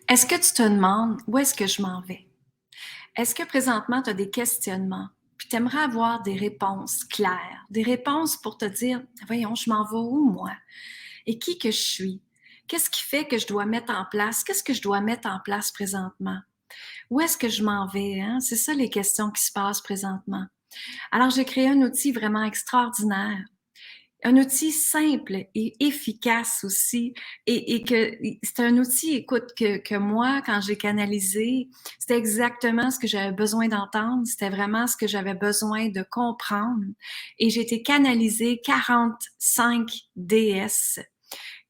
Est-ce que tu te demandes où est-ce que je m'en vais? Est-ce que présentement tu as des questionnements, puis tu aimerais avoir des réponses claires, des réponses pour te dire, voyons, je m'en vais où moi? Et qui que je suis? Qu'est-ce qui fait que je dois mettre en place? Qu'est-ce que je dois mettre en place présentement? Où est-ce que je m'en vais? Hein? C'est ça les questions qui se passent présentement. Alors, j'ai créé un outil vraiment extraordinaire. Un outil simple et efficace aussi et que c'est un outil, écoute, que moi, quand j'ai canalisé, c'était exactement ce que j'avais besoin d'entendre, c'était vraiment ce que j'avais besoin de comprendre et j'ai été canalisée 45 déesses.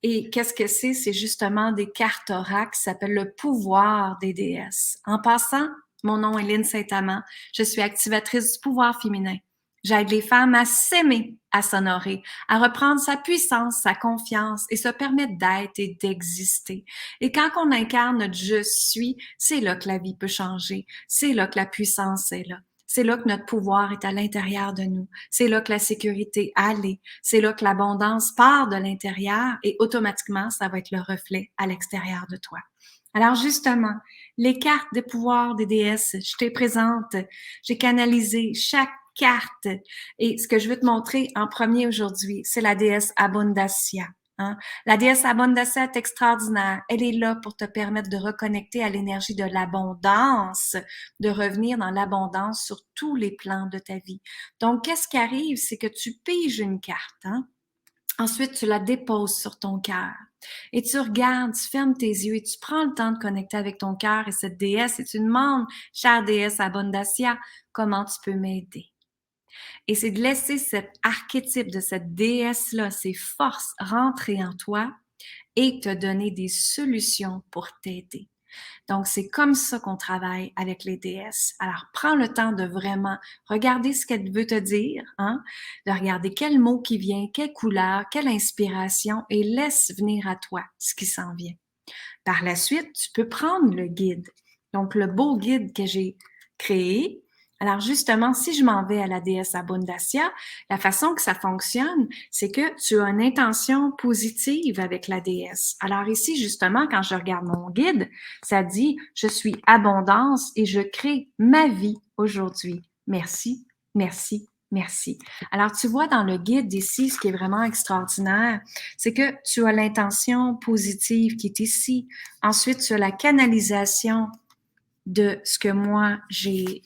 Et qu'est-ce que c'est? C'est justement des cartes oracle qui s'appellent le pouvoir des déesses. En passant, mon nom est Lynne Saint-Amand. Je suis activatrice du pouvoir féminin. J'aide les femmes à s'aimer, à s'honorer, à reprendre sa puissance, sa confiance et se permettre d'être et d'exister. Et quand on incarne notre je suis, c'est là que la vie peut changer. C'est là que la puissance est là. C'est là que notre pouvoir est à l'intérieur de nous. C'est là que la sécurité allait. C'est là que l'abondance part de l'intérieur et automatiquement, ça va être le reflet à l'extérieur de toi. Alors justement, les cartes de pouvoir des déesses, je te présente, j'ai canalisé chaque carte et ce que je veux te montrer en premier aujourd'hui, c'est la déesse Abundacia. Hein? La déesse Abundacia est extraordinaire. Elle est là pour te permettre de reconnecter à l'énergie de l'abondance, de revenir dans l'abondance sur tous les plans de ta vie. Donc, qu'est-ce qui arrive? C'est que tu piges une carte. Hein? Ensuite, tu la déposes sur ton cœur et tu regardes, tu fermes tes yeux et tu prends le temps de connecter avec ton cœur et cette déesse et tu demandes, chère déesse Abundacia, comment tu peux m'aider? Et c'est de laisser cet archétype de cette déesse-là, ses forces rentrer en toi et te donner des solutions pour t'aider. Donc, c'est comme ça qu'on travaille avec les déesses. Alors, prends le temps de vraiment regarder ce qu'elle veut te dire, hein? De regarder quel mot qui vient, quelle couleur, quelle inspiration et laisse venir à toi ce qui s'en vient. Par la suite, tu peux prendre le guide. Donc, le beau guide que j'ai créé. Alors, justement, si je m'en vais à la déesse Abundacia, la façon que ça fonctionne, c'est que tu as une intention positive avec la déesse. Alors ici, justement, quand je regarde mon guide, ça dit, je suis abondance et je crée ma vie aujourd'hui. Merci, merci, merci. Alors, tu vois dans le guide ici, ce qui est vraiment extraordinaire, c'est que tu as l'intention positive qui est ici. Ensuite, tu as la canalisation de ce que moi j'ai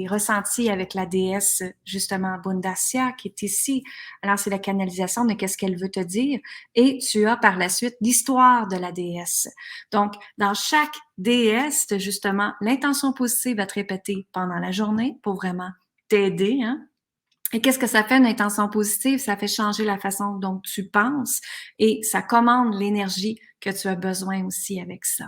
ressenti avec la déesse justement Bundacia qui est ici. Alors c'est la canalisation de qu'est-ce qu'elle veut te dire et tu as par la suite l'histoire de la déesse. Donc dans chaque déesse justement l'intention positive va te répéter pendant la journée pour vraiment t'aider, hein. Et qu'est-ce que ça fait une intention positive? Ça fait changer la façon dont tu penses et ça commande l'énergie que tu as besoin aussi avec ça.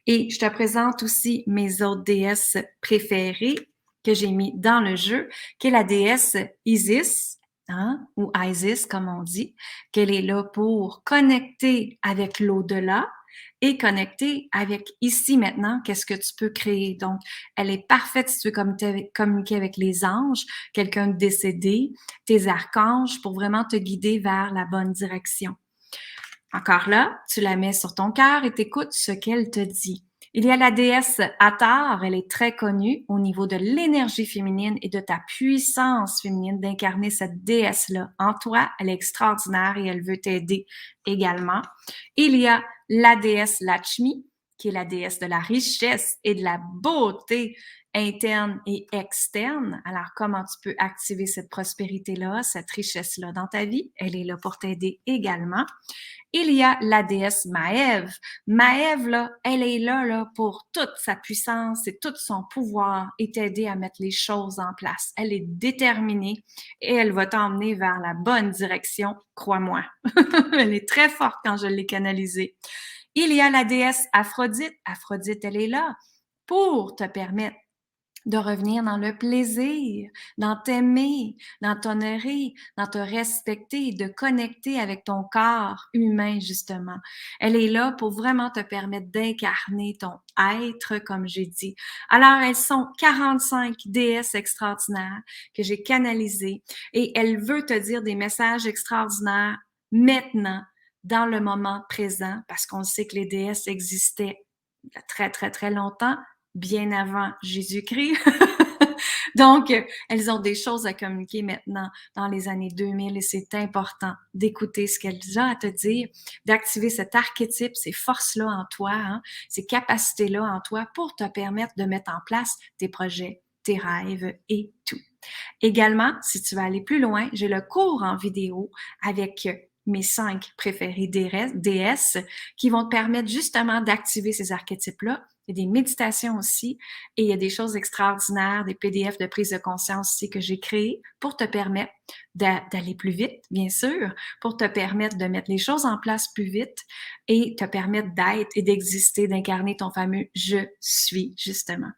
Et je te présente aussi mes autres déesses préférées que j'ai mis dans le jeu, qui est la déesse Isis, hein, ou Isis comme on dit, qu'elle est là pour connecter avec l'au-delà et connecter avec ici maintenant, qu'est-ce que tu peux créer. Donc, elle est parfaite si tu veux communiquer avec les anges, quelqu'un de décédé, tes archanges, pour vraiment te guider vers la bonne direction. Encore là, tu la mets sur ton cœur et t'écoutes ce qu'elle te dit. Il y a la déesse Hathor, elle est très connue au niveau de l'énergie féminine et de ta puissance féminine d'incarner cette déesse-là en toi. Elle est extraordinaire et elle veut t'aider également. Il y a la déesse Lakshmi, qui est la déesse de la richesse et de la beauté interne et externe. Alors, comment tu peux activer cette prospérité-là, cette richesse-là dans ta vie? Elle est là pour t'aider également. Il y a la déesse Maève. Maève, là, elle est là pour toute sa puissance et tout son pouvoir et t'aider à mettre les choses en place. Elle est déterminée et elle va t'emmener vers la bonne direction, crois-moi. Elle est très forte quand je l'ai canalisée. Il y a la déesse Aphrodite. Aphrodite, elle est là pour te permettre de revenir dans le plaisir, dans t'aimer, dans t'honorer, dans te respecter, de connecter avec ton corps humain, justement. Elle est là pour vraiment te permettre d'incarner ton être, comme j'ai dit. Alors, elles sont 45 déesses extraordinaires que j'ai canalisées et elle veut te dire des messages extraordinaires maintenant, dans le moment présent, parce qu'on sait que les déesses existaient il y a très, très, très longtemps, bien avant Jésus-Christ. Donc, elles ont des choses à communiquer maintenant dans les années 2000 et c'est important d'écouter ce qu'elles ont à te dire, d'activer cet archétype, ces forces-là en toi, hein, ces capacités-là en toi pour te permettre de mettre en place tes projets, tes rêves et tout. Également, si tu veux aller plus loin, j'ai le cours en vidéo avec mes 5 préférées déesses qui vont te permettre justement d'activer ces archétypes-là. Il y a des méditations aussi et il y a des choses extraordinaires, des PDF de prise de conscience aussi que j'ai créés pour te permettre d'aller plus vite, bien sûr, pour te permettre de mettre les choses en place plus vite et te permettre d'être et d'exister, d'incarner ton fameux je suis, justement.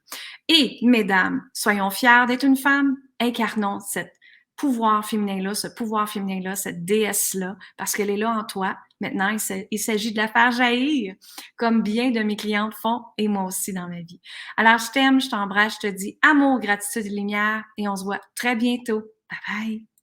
Et, mesdames, soyons fiers d'être une femme, incarnons cette pouvoir féminin-là, ce pouvoir féminin-là, cette déesse-là, parce qu'elle est là en toi. Maintenant, il s'agit de la faire jaillir, comme bien de mes clientes font, et moi aussi dans ma vie. Alors, je t'aime, je t'embrasse, je te dis amour, gratitude et lumière, et on se voit très bientôt. Bye bye!